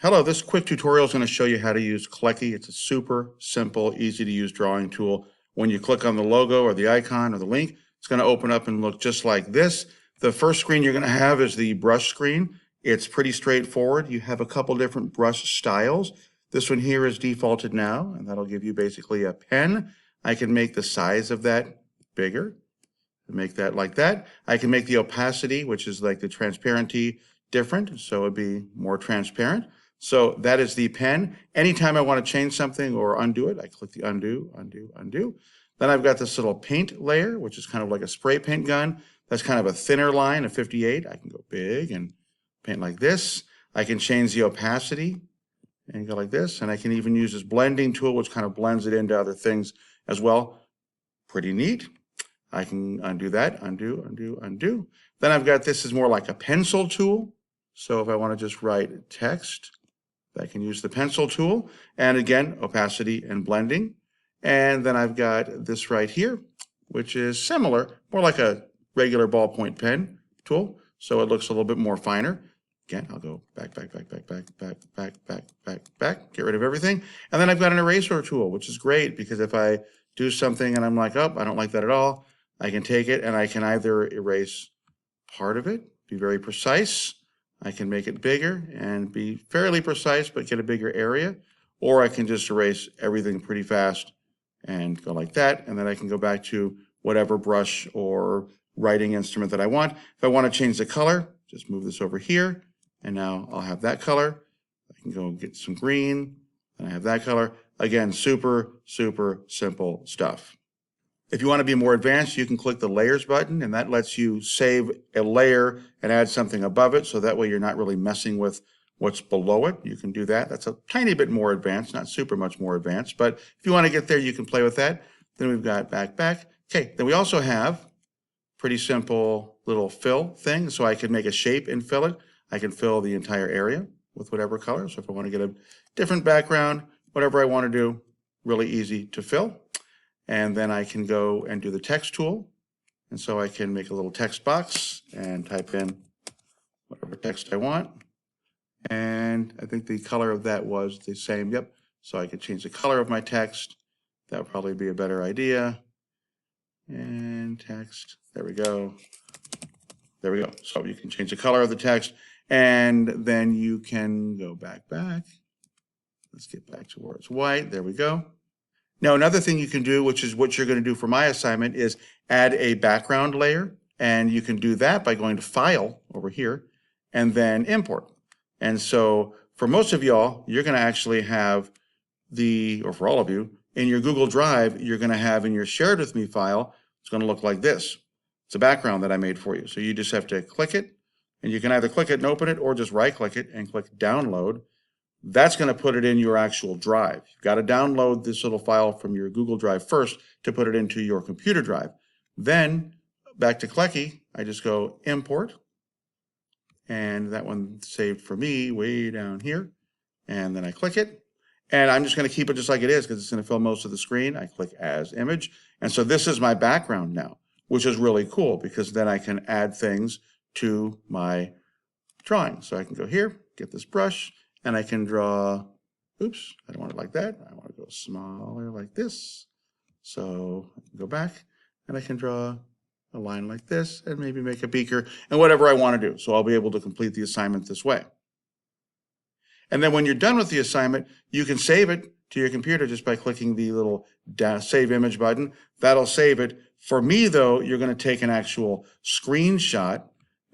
Hello, this quick tutorial is going to show you how to use Keki. It's a super simple, easy to use drawing tool. When you click on the logo or the icon or the link, it's going to open up and look just like this. The first screen you're going to have is the brush screen. It's pretty straightforward. You have a couple different brush styles. This one here is defaulted now, and that'll give you basically a pen. I can make the size of that bigger, make that like that. I can make the opacity, which is like the transparency, different, so it'd be more transparent. So that is the pen. Anytime I want to change something or undo it, I click the undo, undo, undo. Then I've got this little paint layer, which is kind of like a spray paint gun. That's kind of a thinner line, a 58. I can go big and paint like this. I can change the opacity and go like this. And I can even use this blending tool, which kind of blends it into other things as well. Pretty neat. I can undo that, undo, undo, undo. Then I've got this is more like a pencil tool. So if I want to just write text, I can use the pencil tool, and again, opacity and blending. And then I've got this right here, which is similar, more like a regular ballpoint pen tool. So it looks a little bit more finer. Again, I'll go back, back, back, back, back, back, back, back, back, back, get rid of everything. And then I've got an eraser tool, which is great because if I do something and I'm like, oh, I don't like that at all, I can take it and I can either erase part of it, be very precise. I can make it bigger and be fairly precise, but get a bigger area, or I can just erase everything pretty fast and go like that. And then I can go back to whatever brush or writing instrument that I want. If I want to change the color, just move this over here. And now I'll have that color. I can go get some green and I have that color. Again, super, super simple stuff. If you want to be more advanced, you can click the layers button, and that lets you save a layer and add something above it. So that way you're not really messing with what's below it. You can do that. That's a tiny bit more advanced, not super much more advanced. But if you want to get there, you can play with that. Then we've got back, back. Okay, then we also have pretty simple little fill thing. So I can make a shape and fill it. I can fill the entire area with whatever color. So if I want to get a different background, whatever I want to do, really easy to fill. And then I can go and do the text tool. And so I can make a little text box and type in whatever text I want. And I think the color of that was the same. Yep. So I could change the color of my text. That would probably be a better idea. And text. There we go. There we go. So you can change the color of the text. And then you can go back. Let's get back to where it's white. There we go. Now, another thing you can do, which is what you're going to do for my assignment, is add a background layer. And you can do that by going to File over here and then Import. And so for most of y'all, you're going to actually have or for all of you, in your Google Drive, you're going to have in your Shared With Me file, it's going to look like this. It's a background that I made for you. So you just have to click it, and you can either click it and open it or just right-click it and click Download. That's going to put it in your actual drive. You've got to download this little file from your Google Drive first to put it into your computer drive. Then back to Keki, I just go Import, and that one saved for me way down here. And then I click it, and I'm just going to keep it just like it is because it's going to fill most of the screen. I click As Image, and so this is my background now, which is really cool because then I can add things to my drawing. So I can go here, get this brush, and I can draw, oops, I don't want it like that. I want to go smaller like this. So I can go back and I can draw a line like this and maybe make a beaker and whatever I want to do. So I'll be able to complete the assignment this way. And then when you're done with the assignment, you can save it to your computer just by clicking the little Save Image button. That'll save it. For me, though, you're going to take an actual screenshot,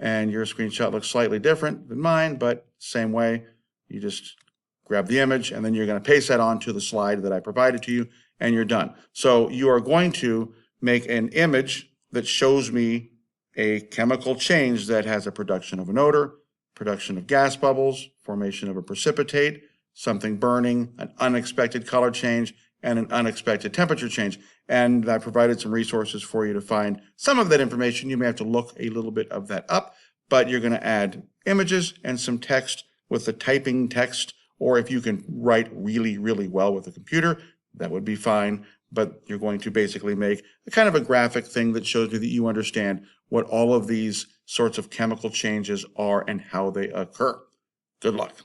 and your screenshot looks slightly different than mine, but same way. You just grab the image, and then you're going to paste that onto the slide that I provided to you, and you're done. So you are going to make an image that shows me a chemical change that has a production of an odor, production of gas bubbles, formation of a precipitate, something burning, an unexpected color change, and an unexpected temperature change. And I provided some resources for you to find some of that information. You may have to look a little bit of that up, but you're going to add images and some text with the typing text, or if you can write really, really well with a computer, that would be fine. But you're going to basically make a kind of a graphic thing that shows you that you understand what all of these sorts of chemical changes are and how they occur. Good luck.